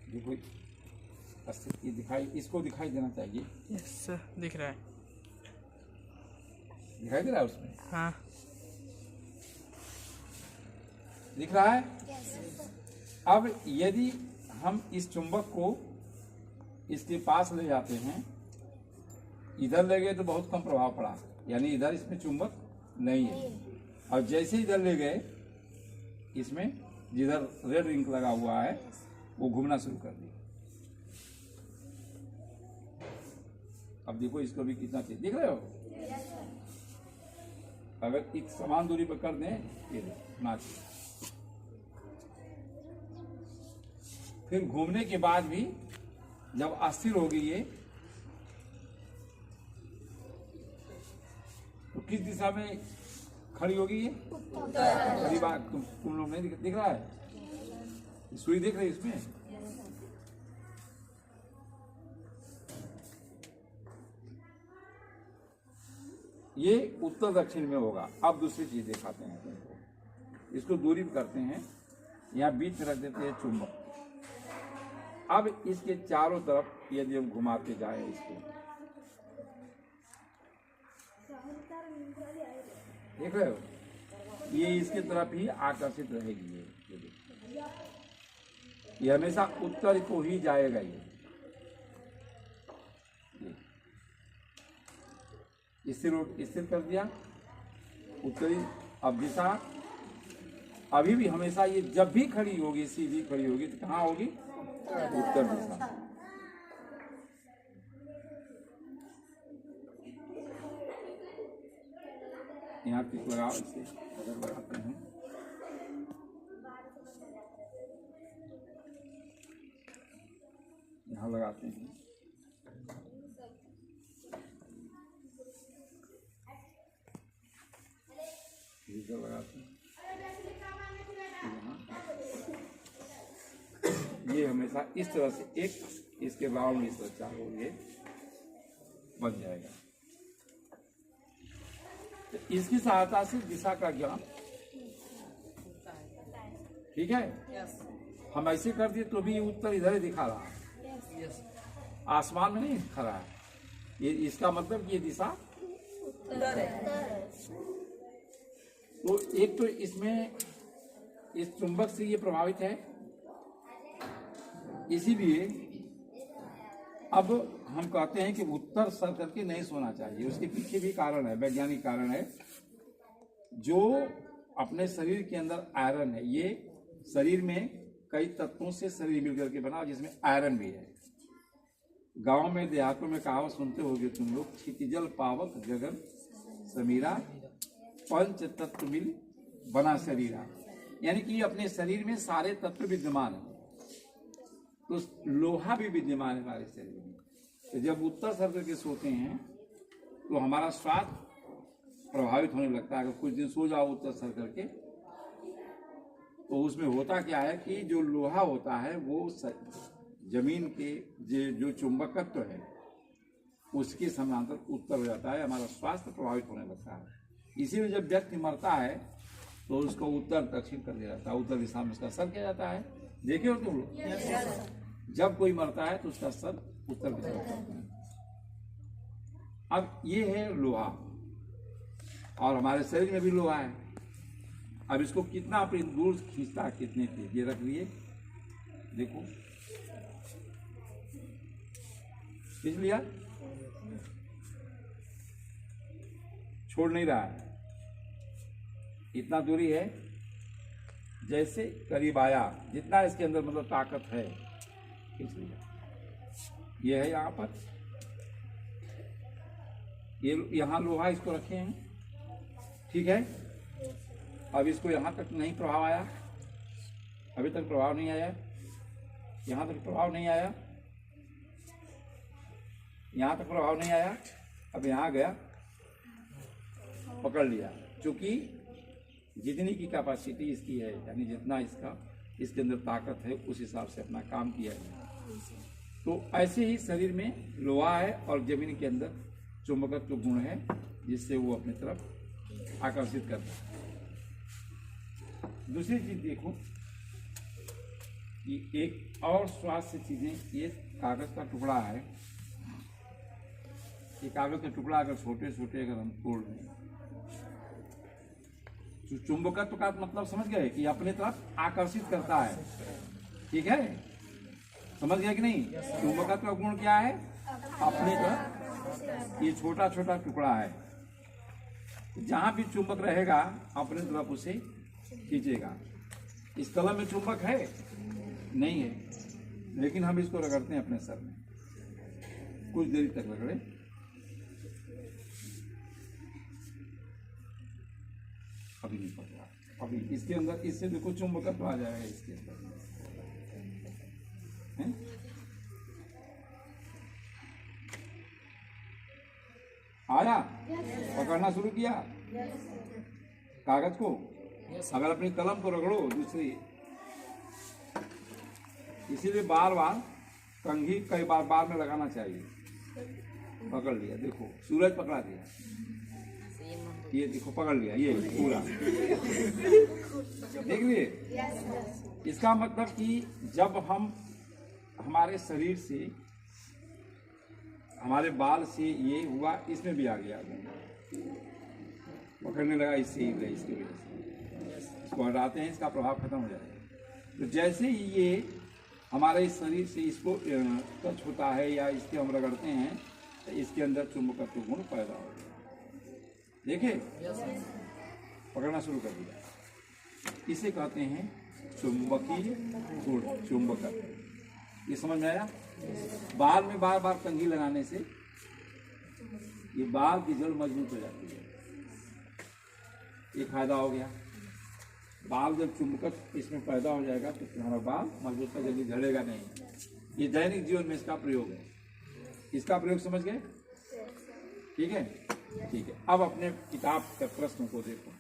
देखो ये दिखाई, इसको दिखाई देना चाहिए। यस सर, दिख रहा है। दिखाई दे रहा है उसमें? हाँ दिख रहा है। अब यदि हम इस चुंबक को इसके पास ले जाते हैं, इधर ले गए तो बहुत कम प्रभाव पड़ा, यानी इधर इसमें चुंबक नहीं है। और जैसे इधर ले गए, इसमें जिधर रेड रिंग लगा हुआ है वो घूमना शुरू कर दिया। अब देखो इसको भी कितना तेज दिख रहे हो। अगर एक समान दूरी पर कर दें, ये नाच, फिर घूमने के बाद भी जब अस्थिर होगी ये, तो किस दिशा में खड़ी होगी ये? खड़ी बात तुम लोग नहीं दिख रहा है? सुई दिख रही है इसमें? ये उत्तर दक्षिण में होगा। अब दूसरी चीज दिखाते हैं तुमको। इसको दूरी पे करते हैं, यहाँ बीच में रख देते हैं चुंबक। अब इसके चारों तरफ यदि हम घुमाते जाए इसको, देख रहे हो, ये इसके तरफ ही आकर्षित रहेगी। ये हमेशा उत्तर को ही जाएगा। ये स्थिर कर दिया उत्तरी। अब दिशा अभी भी हमेशा ये जब भी खड़ी होगी, सीधी खड़ी होगी, तो कहाँ होगी? उत्तर दिशा। यहाँ टिक लगाओ, इसे अगर लगाते हैं यहाँ लगाते हैं, लगाते हैं ये हमेशा इस तरह से एक इसके राउंड इस तरह चारों ये बन जाएगा। तो इसकी सहायता से दिशा का ज्ञान, ठीक है। हम ऐसे कर दिए तो भी उत्तर इधर ही दिखा रहा है, आसमान में नहीं दिखा रहा है। ये इसका मतलब ये दिशा उधर है। तो एक तो इसमें इस चुंबक से ये प्रभावित है, इसीलिए अब हम कहते हैं कि उत्तर सर करके नहीं सोना चाहिए। उसके पीछे भी कारण है, वैज्ञानिक कारण है। जो अपने शरीर के अंदर आयरन है, ये शरीर में कई तत्वों से शरीर मिलकर के बना, जिसमें आयरन भी है। गांव में देहातों में कहावत सुनते होगे तुम लोग, क्षितिजल पावक गगन समीरा, पंच तत्व मिल बना शरीरा। यानी कि अपने शरीर में सारे तत्व विद्यमान है। तो लोहा भी विद्यमान है हमारे शरीर में। तो जब उत्तर सर करके सोते हैं तो हमारा स्वास्थ्य प्रभावित होने लगता है। अगर कुछ दिन सो जाओ उत्तर सर करके, तो उसमें होता क्या है कि जो लोहा होता है वो जमीन के जो चुंबकत्व है उसके समानांतर उत्तर हो जाता है। हमारा स्वास्थ्य प्रभावित होने लगता है। इसीलिए जब व्यक्ति मरता है तो उसको उत्तर दक्षिण कर दिया जाता है, उत्तर दिशा में उसका सर किया जाता है। देखे हो तुम लोग, जब कोई मरता है तो उसका सर उत्तर दिशा में करता है। अब ये है लोहा, और हमारे शरीर में भी लोहा है। अब इसको कितना अपनी दूर खींचता है, कितने तेज, ये रख लिए, देखो खींच लिया, छोड़ नहीं रहा है। इतना दूरी है, जैसे करीब आया, जितना इसके अंदर मतलब ताकत है, खींच लिया। ये है यहाँ पर, ये यहाँ लोहा इसको रखे हैं, ठीक है। अब इसको यहाँ तक नहीं प्रभाव आया, अभी तक प्रभाव नहीं आया, यहाँ तक प्रभाव नहीं आया, यहाँ तक प्रभाव नहीं आया। अब यहाँ गया, पकड़ लिया। क्योंकि जितनी की कैपेसिटी इसकी है, यानी जितना इसके अंदर ताकत है, उस हिसाब से अपना काम किया है। तो ऐसे ही शरीर में लोहा है और जमीन के अंदर चुंबकत्व गुण है, जिससे वो अपनी तरफ आकर्षित करता है। दूसरी चीज देखो, कि एक और स्वास्थ्य चीजें, ये कागज का टुकड़ा है, ये कागज का टुकड़ा अगर छोटे छोटे अगर हम तोड़ लें, तो चुंबकत्व का मतलब समझ गए कि अपने तरफ आकर्षित करता है। ठीक है, समझ गए कि नहीं? चुंबकत्व का गुण क्या है? अपने तरफ। ये छोटा छोटा टुकड़ा है, जहां भी चुंबक रहेगा अपने तरफ उसे खींचेगा। इस कलम में चुंबक है नहीं है, लेकिन हम इसको रगड़ते हैं अपने सर में, कुछ देर तक रगड़े, अभी नहीं पकड़ा, अभी इसके अंदर इससे भी कुछ चुंबकत्व आ जाएगा इसके अंदर है? आया? पकड़ना शुरू किया कागज को। अगर अपनी कलम को रगड़ो दूसरी, इसीलिए बार बार कंघी कई बार बार में लगाना चाहिए। पकड़ लिया, देखो सूरज पकड़ा दिया, ये देखो पकड़ लिया, ये पूरा देख लिए। इसका मतलब कि जब हम हमारे शरीर से, हमारे बाल से ये हुआ, इसमें भी आ गया, पकड़ने लगा, इससे ही गए, इसकी वजह से इसको हटाते हैं, इसका प्रभाव खत्म हो जाएगा। तो जैसे ही ये हमारे इस शरीर से इसको टच होता है या इसके हम रगड़ते हैं, तो इसके अंदर चुंबकत्व गुण पैदा हो गया। देखे, पकड़ना शुरू कर दिया। इसे कहते हैं चुंबकीय गुण, चुंबकत्व। ये समझ में आया? बाल में बार बार कंघी लगाने से ये बाल की जड़ मजबूत हो जाती है, ये फायदा हो गया। बाल जब चुंबकत्व इसमें पैदा हो जाएगा तो तुम्हारा बाल मजबूत का जल्दी झड़ेगा नहीं। ये दैनिक जीवन में इसका प्रयोग है। इसका प्रयोग समझ गए? ठीक है, ठीक है। अब अपने किताब के प्रश्न को देखो।